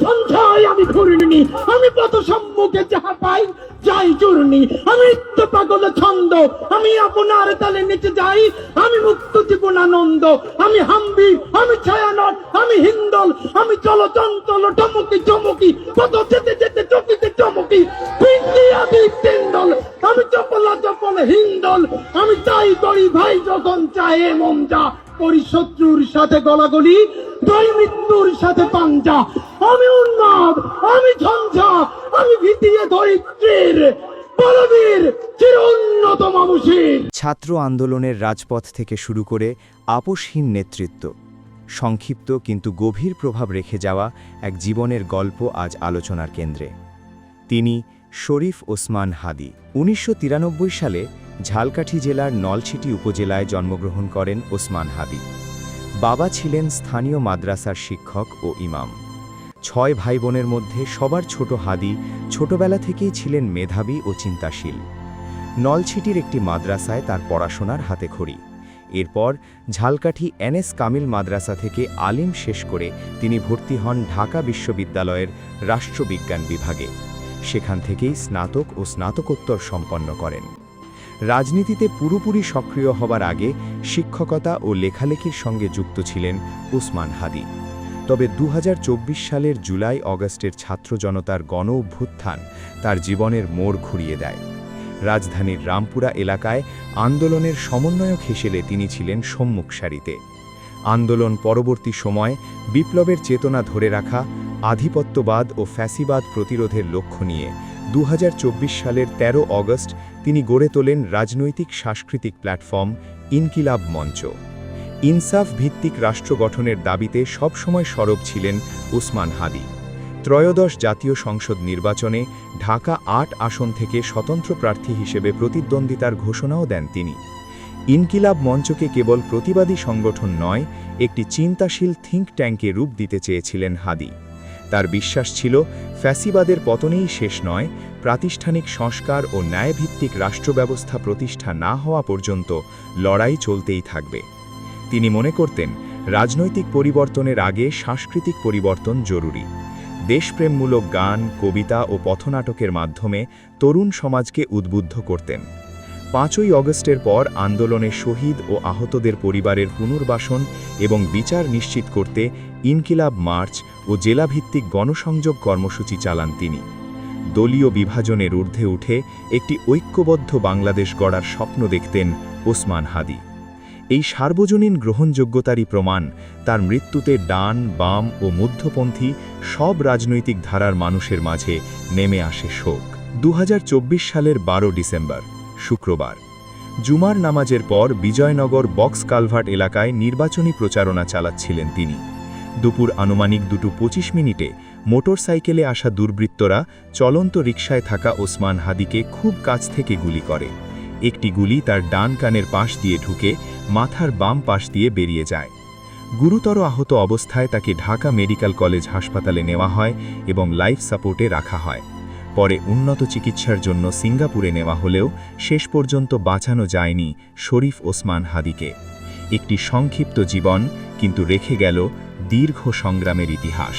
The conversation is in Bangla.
সন্ধ্যায় আমি ঘূর্ণি, আমি পথ সম্মুখে যাহা পাই যাই চূর্ণি, আমি নিত্য পাগল ছন্দ, আমি আপনার তালে নিচে যাই, আমি মুক্ত জীবনানন্দ, আমি হাম্বি, আমি ছায়ানট, আমি হিন্দল, আমি চলচঞ্চল টমকি চমকি, পথ যেতে যেতে চকিতে চমকি, পিন্দি আদি তিন্দল, আমি চপলা চপল হিন্দল, আমি তাই করি ভাই যখন চাহে মন যা, করি শত্রুর সাথে গলাগলি, দুই মৃত্যুর সাথে পাঞ্জা, আমি উন্মাদ, আমি ঝঞ্ঝা, আমি ভীতিয়ে ধরিত্রীর বলবীর চির উন্নত মানুষের। ছাত্র আন্দোলনের রাজপথ থেকে শুরু করে আপোষহীন নেতৃত্ব, সংক্ষিপ্ত কিন্তু গভীর প্রভাব রেখে যাওয়া এক জীবনের গল্প আজ আলোচনার কেন্দ্রে। তিনি শরীফ ওসমান হাদি। ১৯৯৩ সালে ঝালকাঠি জেলার নলছিটি উপজেলায় জন্মগ্রহণ করেন ওসমান হাদি। বাবা ছিলেন স্থানীয় মাদ্রাসার শিক্ষক ও ইমাম। ৬ ভাই বোনের মধ্যে সবার ছোট হাদি ছোটবেলা থেকেই ছিলেন মেধাবী ও চিন্তাশীল। নলছিটির একটি মাদ্রাসায় তার পড়াশোনার হাতেখড়ি। এরপর ঝালকাঠি এনএস কামিল মাদ্রাসা থেকে আলিম শেষ করে তিনি ভর্তি হন ঢাকা বিশ্ববিদ্যালয়ের রাষ্ট্রবিজ্ঞান বিভাগে। সেখান থেকেই স্নাতক ও স্নাতকোত্তর সম্পন্ন করেন। রাজনীতিতে পুরোপুরি সক্রিয় হবার আগে শিক্ষকতা ও লেখালেখির সঙ্গে যুক্ত ছিলেন ওসমান হাদি। তবে ২০২৪ সালের জুলাই অগাস্টের ছাত্র জনতার গণ অভ্যুত্থান তার জীবনের মোড় ঘুরিয়ে দেয়। রাজধানীর রামপুরা এলাকায় আন্দোলনের সমন্বয়ক হিসেবে তিনি ছিলেন সম্মুখ সারিতে। আন্দোলন পরবর্তী সময় বিপ্লবের চেতনা ধরে রাখা, আধিপত্যবাদ ও ফ্যাসিবাদ প্রতিরোধের লক্ষ্য নিয়ে ২০২৪ সালের ১৩ অগস্ট তিনি গড়ে তোলেন রাজনৈতিক সাংস্কৃতিক প্ল্যাটফর্ম ইনকিলাব মঞ্চ। ইনসাফ ভিত্তিক রাষ্ট্র গঠনের দাবিতে সবসময় সরব ছিলেন ওসমান হাদি। ত্রয়োদশ জাতীয় সংসদ নির্বাচনে ঢাকা ৮ আসন থেকে স্বতন্ত্র প্রার্থী হিসেবে প্রতিদ্বন্দ্বিতার ঘোষণাও দেন তিনি। ইনকিলাব মঞ্চকে কেবল প্রতিবাদী সংগঠন নয়, একটি চিন্তাশীল থিঙ্ক ট্যাঙ্কে রূপ দিতে চেয়েছিলেন হাদি। তার বিশ্বাস ছিল ফ্যাসিবাদের পতনেই শেষ নয়, প্রাতিষ্ঠানিক সংস্কার ও ন্যায়ভিত্তিক রাষ্ট্রব্যবস্থা প্রতিষ্ঠা না হওয়া পর্যন্ত লড়াই চলতেই থাকবে। তিনি মনে করতেন রাজনৈতিক পরিবর্তনের আগে সাংস্কৃতিক পরিবর্তন জরুরি। দেশপ্রেমমূলক গান, কবিতা ও পথনাটকের মাধ্যমে তরুণ সমাজকে উদ্বুদ্ধ করতেন। ৫ই অগস্টের পর আন্দোলনে শহীদ ও আহতদের পরিবারের পুনর্বাসন এবং বিচার নিশ্চিত করতে ইনকিলাব মার্চ ও জেলাভিত্তিক গণসংযোগ কর্মসূচি চালান তিনি। দলীয় বিভাজনের ঊর্ধ্বে উঠে একটি ঐক্যবদ্ধ বাংলাদেশ গড়ার স্বপ্ন দেখতেন ওসমান হাদি। এই সার্বজনীন গ্রহণযোগ্যতারই প্রমাণ তার মৃত্যুতে ডান, বাম ও মধ্যপন্থী সব রাজনৈতিক ধারার মানুষের মাঝে নেমে আসে শোক। ২০২৪ সালের ১২ ডিসেম্বর শুক্রবার জুমার নামাজের পর বিজয়নগর বক্স কালভার্ট এলাকায় নির্বাচনী প্রচারণা চালাচ্ছিলেন তিনি। দুপুর আনুমানিক ২:২৫ মোটরসাইকেলে আসা দুর্বৃত্তরা চলন্ত রিকশায় থাকা ওসমান হাদিকে খুব কাছ থেকে গুলি করে। একটি গুলি তার ডান কানের পাশ দিয়ে ঢুকে মাথার বাম পাশ দিয়ে বেরিয়ে যায়। গুরুতর আহত অবস্থায় তাকে ঢাকা মেডিকেল কলেজ হাসপাতালে নেওয়া হয় এবং লাইফ সাপোর্টে রাখা হয়। পরে উন্নত চিকিৎসার জন্য সিঙ্গাপুরে নেওয়া হলেও শেষ পর্যন্ত বাঁচানো যায়নি শরীফ ওসমান হাদিকে। একটি সংক্ষিপ্ত জীবন, কিন্তু রেখে গেল দীর্ঘ সংগ্রামের ইতিহাস।